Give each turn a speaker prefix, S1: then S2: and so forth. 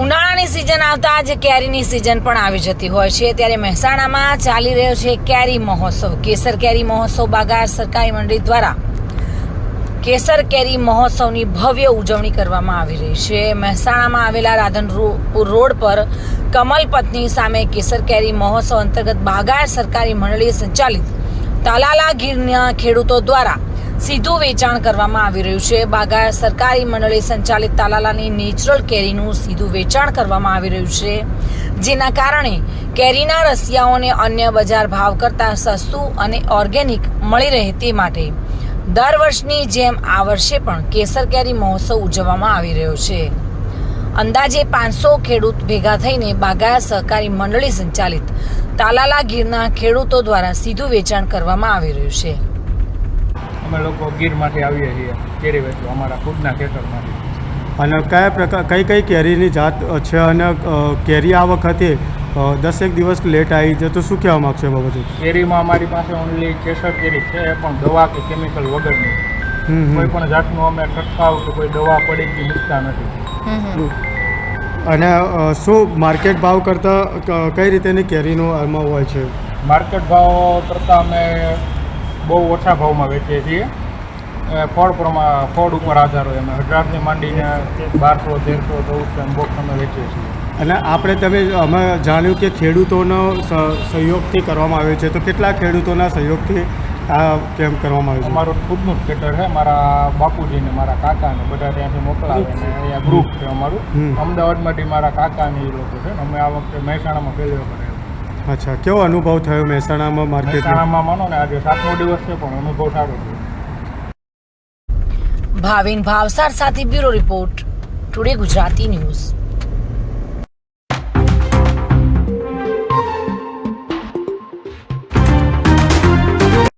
S1: ઉનાળાની સિઝન આવતા જ કેરીની સિઝન પણ આવી જતી હોય છે, ત્યારે મહેસાણામાં ચાલી રહ્યો છે કેરી મહોત્સવ. કેસર કેરી મહોત્સવ બાગાયત સરકારી મંડળી દ્વારા કેસર કેરી મહોત્સવની ભવ્ય ઉજવણી કરવામાં આવી રહી છે. મહેસાણામાં આવેલા રાધનપુર રોડ પર કમલ પથની સામે કેસર કેરી મહોત્સવ અંતર્ગત બાગાયત સરકારી મંડળી સંચાલિત તાલાલા ગીરના ખેડૂતો દ્વારા સીધું વેચાણ કરવામાં આવી રહ્યું છે. બાગાયત સરકારી મંડળી સંચાલિત તાલાલાની નેચરલ કેરીનું સીધું વેચાણ કરવામાં આવી રહ્યું છે, જેના કારણે કેરીના રસિયાઓને અન્ય બજાર ભાવ કરતાં સસ્તું અને ઓર્ગેનિક મળી રહે તે માટે દર વર્ષની જેમ આ વર્ષે પણ કેસર કેરી મહોત્સવ ઉજવવામાં આવી રહ્યો છે. અંદાજે 500 ખેડૂત ભેગા થઈને બાગાયત સહકારી મંડળી સંચાલિત તાલાલા ગીરના ખેડૂતો દ્વારા સીધું વેચાણ કરવામાં આવી રહ્યું છે.
S2: અમે લોકો ગીરમાંથી આવીએ છીએ કેરી વેચવા, અમારા ખુદના ખેતરમાંથી.
S3: અને કયા પ્રકાર કઈ કેરીની જાત છે અને કેરી આ વખતે 10 દિવસ લેટ આવી છે, તો શું કહેવા માગશો એ બાબતે?
S2: કેરીમાં અમારી પાસે ઓનલી કેસર કેરી છે, એ પણ દવા કે કેમિકલ વગરની. કોઈ પણ જાતનું અમે છંટકાવ કે કોઈ દવા પડીકી મૂકતા નથી.
S3: અને શું માર્કેટ ભાવ કરતાં કઈ રીતેની કેરીનો આમાં હોય છે?
S2: માર્કેટ ભાવ કરતાં અમે બહુ ઓછા ભાવમાં વેચીએ છીએ. ફળ ઉપર આધાર હોય. અમે 1000થી માંડીને 1200, 1300, 1400 બોક્સ અમે વેચીએ છીએ.
S3: અને અમે જાણ્યું કે ખેડૂતોનો સહયોગથી કરવામાં આવે છે, તો કેટલા ખેડૂતોના સહયોગથી આ કેમ્પ કરવામાં આવ્યું છે?
S2: અમારું ખુદનું જ ખેતર છે. મારા બાપુજીને, મારા કાકાને બધા ત્યાંથી મોકલાવે છે. અહીંયા ગ્રુપ છે અમારું. અમદાવાદમાંથી મારા કાકાની લોકો છે. અમે આ વખતે મહેસાણામાં પહેલી વખત.
S3: અચ્છા, કેવો અનુભવ થયો મહેસાણામાં માર્કેટ?
S2: મહેસાણામાં માનો ને આજે 7મો દિવસ છે, પણ અનુભવ સારો છે.
S1: ભાવિન ભાવસાર સાથે bureau report, today Gujarati news.